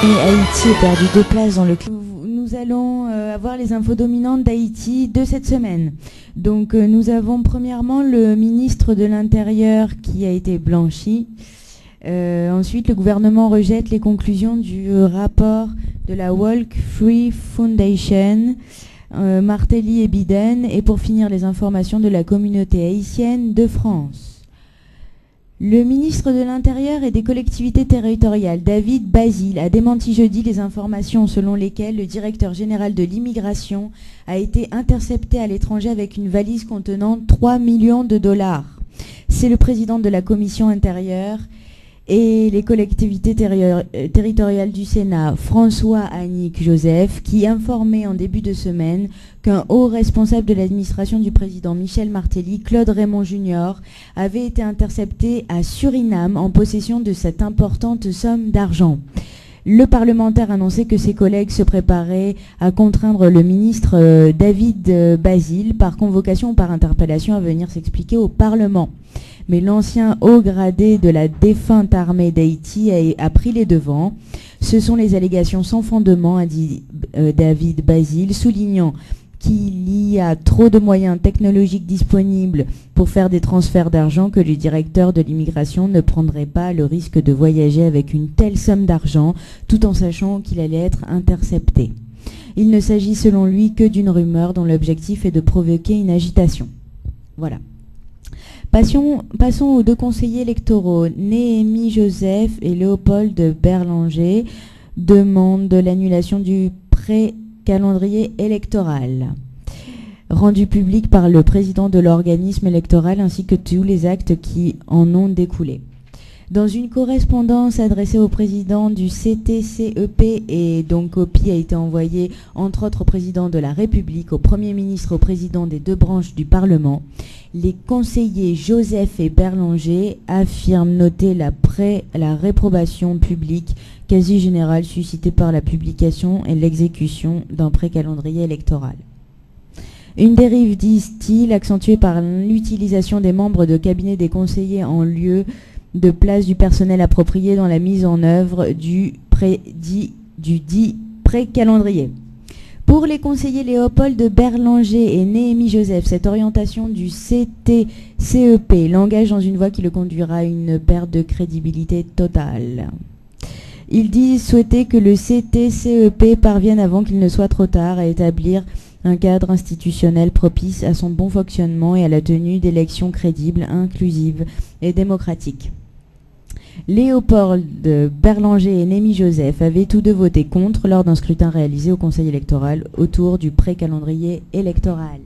Haïti a perdu 2 places dans le classement. Nous allons avoir les infos dominantes d'Haïti de cette semaine. Donc nous avons premièrement le ministre de l'Intérieur qui a été blanchi. Ensuite, le gouvernement rejette les conclusions du rapport de la Walk Free Foundation, Martelly et Biden, et pour finir les informations de la communauté haïtienne de France. Le ministre de l'Intérieur et des collectivités territoriales, David Basile, a démenti jeudi les informations selon lesquelles le directeur général de l'immigration a été intercepté à l'étranger avec une valise contenant 3 millions de dollars. C'est le président de la commission intérieure et les collectivités territoriales du Sénat, François-Annick Joseph, qui informait en début de semaine qu'un haut responsable de l'administration du président Michel Martelly, Claude Raymond Jr., avait été intercepté à Suriname en possession de cette importante somme d'argent. Le parlementaire annonçait que ses collègues se préparaient à contraindre le ministre David Basile par convocation ou par interpellation à venir s'expliquer au Parlement. Mais l'ancien haut gradé de la défunte armée d'Haïti a pris les devants. Ce sont les allégations sans fondement, a dit David Basile, soulignant qu'il y a trop de moyens technologiques disponibles pour faire des transferts d'argent que le directeur de l'immigration ne prendrait pas le risque de voyager avec une telle somme d'argent tout en sachant qu'il allait être intercepté. Il ne s'agit selon lui que d'une rumeur dont l'objectif est de provoquer une agitation. Voilà. Passons aux 2 conseillers électoraux. Néhémie Joseph et Léopold Berlanger demandent l'annulation du pré-calendrier électoral rendu public par le président de l'organisme électoral ainsi que tous les actes qui en ont découlé. Dans une correspondance adressée au président du CTCEP, et donc copie a été envoyée entre autres au président de la République, au Premier ministre, au président des 2 branches du Parlement, les conseillers Joseph et Berlanger affirment noter la réprobation publique quasi générale suscitée par la publication et l'exécution d'un pré-calendrier électoral. Une dérive, disent-ils, accentuée par l'utilisation des membres de cabinet des conseillers en lieu de place du personnel approprié dans la mise en œuvre du dit pré-calendrier. Pour les conseillers Léopold Berlanger et Néhémie Joseph, cette orientation du CTCEP l'engage dans une voie qui le conduira à une perte de crédibilité totale. Ils disent souhaiter que le CTCEP parvienne avant qu'il ne soit trop tard à établir un cadre institutionnel propice à son bon fonctionnement et à la tenue d'élections crédibles, inclusives et démocratiques. Léopold Berlanger et Néhémie Joseph avaient tous 2 voté contre lors d'un scrutin réalisé au Conseil électoral autour du pré-calendrier électoral.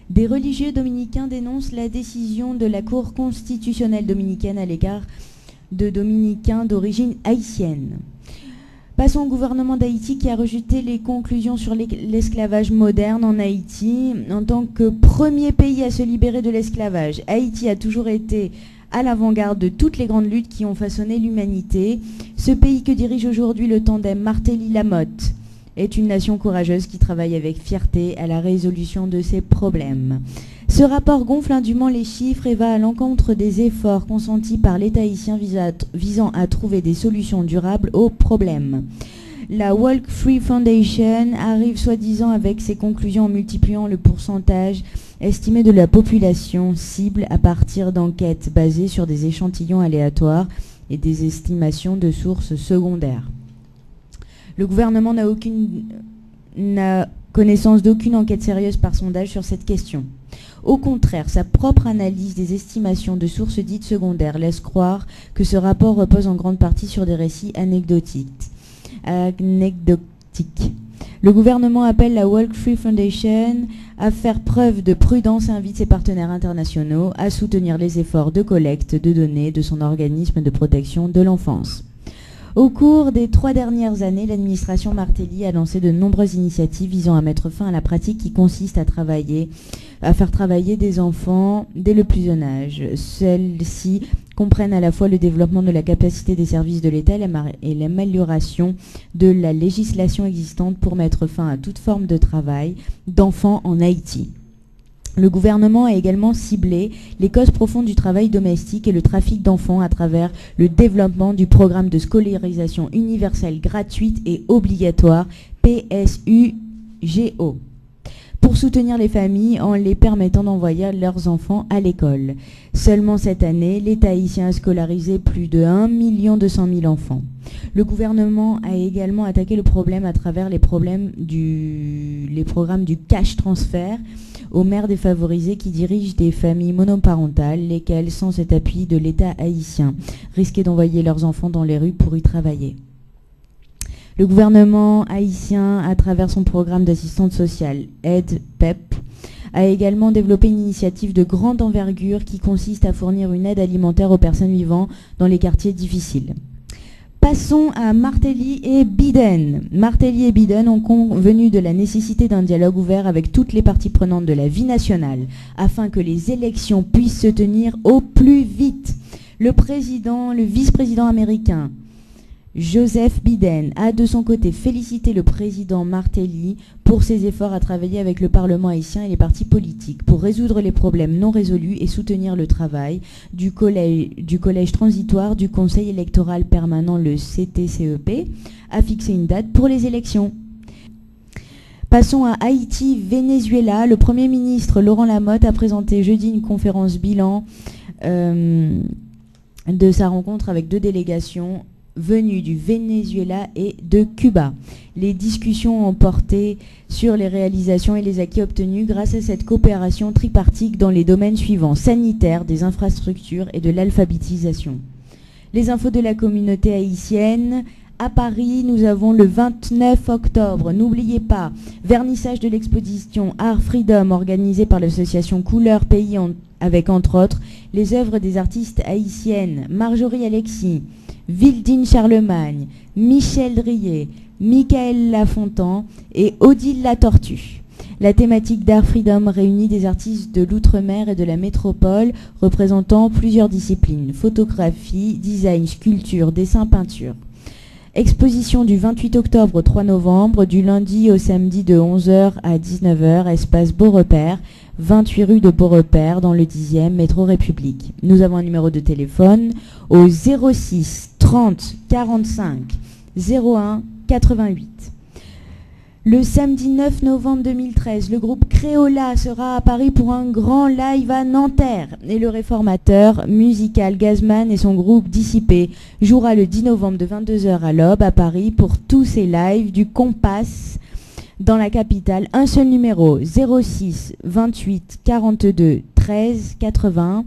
Des religieux dominicains dénoncent la décision de la Cour constitutionnelle dominicaine à l'égard de dominicains d'origine haïtienne. Passons au gouvernement d'Haïti qui a rejeté les conclusions sur l'esclavage moderne en Haïti. En tant que premier pays à se libérer de l'esclavage, Haïti a toujours été à l'avant-garde de toutes les grandes luttes qui ont façonné l'humanité. Ce pays que dirige aujourd'hui le tandem Martelly-Lamotte est une nation courageuse qui travaille avec fierté à la résolution de ses problèmes. Ce rapport gonfle indûment les chiffres et va à l'encontre des efforts consentis par l'État haïtien visant à trouver des solutions durables aux problèmes. La Walk Free Foundation arrive soi-disant avec ses conclusions en multipliant le pourcentage estimé de la population cible à partir d'enquêtes basées sur des échantillons aléatoires et des estimations de sources secondaires. Le gouvernement n'a connaissance d'aucune enquête sérieuse par sondage sur cette question. Au contraire, sa propre analyse des estimations de sources dites secondaires laisse croire que ce rapport repose en grande partie sur des récits anecdotiques. Le gouvernement appelle la Walk Free Foundation à faire preuve de prudence et invite ses partenaires internationaux à soutenir les efforts de collecte de données de son organisme de protection de l'enfance. Au cours des 3 dernières années, l'administration Martelly a lancé de nombreuses initiatives visant à mettre fin à la pratique qui consiste à faire travailler des enfants dès le plus jeune âge. Celles-ci comprennent à la fois le développement de la capacité des services de l'État et l'amélioration de la législation existante pour mettre fin à toute forme de travail d'enfants en Haïti. Le gouvernement a également ciblé les causes profondes du travail domestique et le trafic d'enfants à travers le développement du programme de scolarisation universelle gratuite et obligatoire PSUGO pour soutenir les familles en les permettant d'envoyer leurs enfants à l'école. Seulement cette année, l'État haïtien a scolarisé plus de 1 200 000 enfants. Le gouvernement a également attaqué le problème à travers les programmes du cash transfert aux mères défavorisées qui dirigent des familles monoparentales, lesquelles, sans cet appui de l'État haïtien, risquaient d'envoyer leurs enfants dans les rues pour y travailler. Le gouvernement haïtien, à travers son programme d'assistance sociale Aide-PEP, a également développé une initiative de grande envergure qui consiste à fournir une aide alimentaire aux personnes vivant dans les quartiers difficiles. Passons à Martelly et Biden. Martelly et Biden ont convenu de la nécessité d'un dialogue ouvert avec toutes les parties prenantes de la vie nationale afin que les élections puissent se tenir au plus vite. Le vice-président américain, Joseph Biden, a de son côté félicité le président Martelly pour ses efforts à travailler avec le Parlement haïtien et les partis politiques pour résoudre les problèmes non résolus et soutenir le travail du collège transitoire du Conseil électoral permanent, le CTCEP, a fixé une date pour les élections. Passons à Haïti-Venezuela. Le Premier ministre Laurent Lamotte a présenté jeudi une conférence bilan de sa rencontre avec 2 délégations venues du Venezuela et de Cuba. Les discussions ont porté sur les réalisations et les acquis obtenus grâce à cette coopération tripartite dans les domaines suivants: sanitaire, des infrastructures et de l'alphabétisation. Les infos de la communauté haïtienne. À Paris, nous avons le 29 octobre, n'oubliez pas, vernissage de l'exposition Art Freedom organisée par l'association Couleur Pays avec entre autres les œuvres des artistes haïtiennes Marjorie Alexis, Vildine Charlemagne, Michel Drier, Michael Lafontan et Odile Latortue. La thématique d'Art Freedom réunit des artistes de l'outre-mer et de la métropole représentant plusieurs disciplines: photographie, design, sculpture, dessin, peinture. Exposition du 28 octobre au 3 novembre, du lundi au samedi de 11h à 19h, espace Beaurepaire, 28 rue de Beaurepaire, dans le 10e, métro République. Nous avons un numéro de téléphone au 06 30 45 01 88. Le samedi 9 novembre 2013, le groupe Créola sera à Paris pour un grand live à Nanterre. Et le réformateur musical Gazman et son groupe Dissipé jouera le 10 novembre de 22h à l'Aube à Paris pour tous ces lives du Compass dans la capitale. Un seul numéro, 06 28 42 13 80.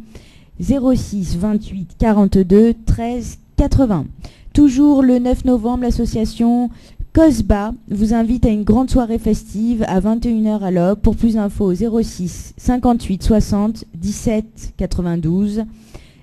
06 28 42 13 80. Toujours le 9 novembre, l'association Cosba vous invite à une grande soirée festive à 21h à l'Aube. Pour plus d'infos, 06 58 60 17 92.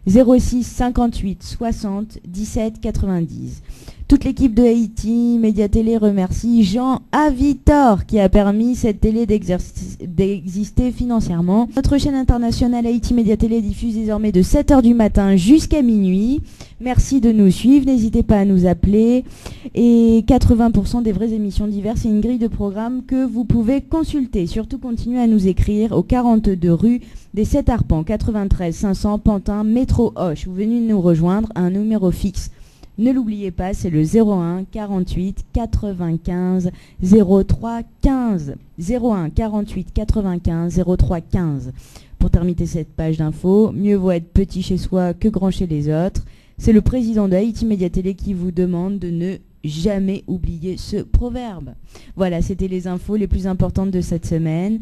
06 58 60 17 90. Toute l'équipe de Haïti Média Télé remercie Jean Avitor qui a permis cette télé d'exister financièrement. Notre chaîne internationale Haïti Média Télé diffuse désormais de 7h du matin jusqu'à minuit. Merci de nous suivre, n'hésitez pas à nous appeler. Et 80% des vraies émissions diverses et une grille de programmes que vous pouvez consulter. Surtout continuez à nous écrire au 42 rue des 7 Arpents, 93 500 Pantin, métro Hoche. Vous venez nous rejoindre à un numéro fixe. Ne l'oubliez pas, c'est le 01 48 95 03 15. 01 48 95 03 15. Pour terminer cette page d'infos, mieux vaut être petit chez soi que grand chez les autres. C'est le président de Haïti Média Télé qui vous demande de ne jamais oublier ce proverbe. Voilà, c'était les infos les plus importantes de cette semaine.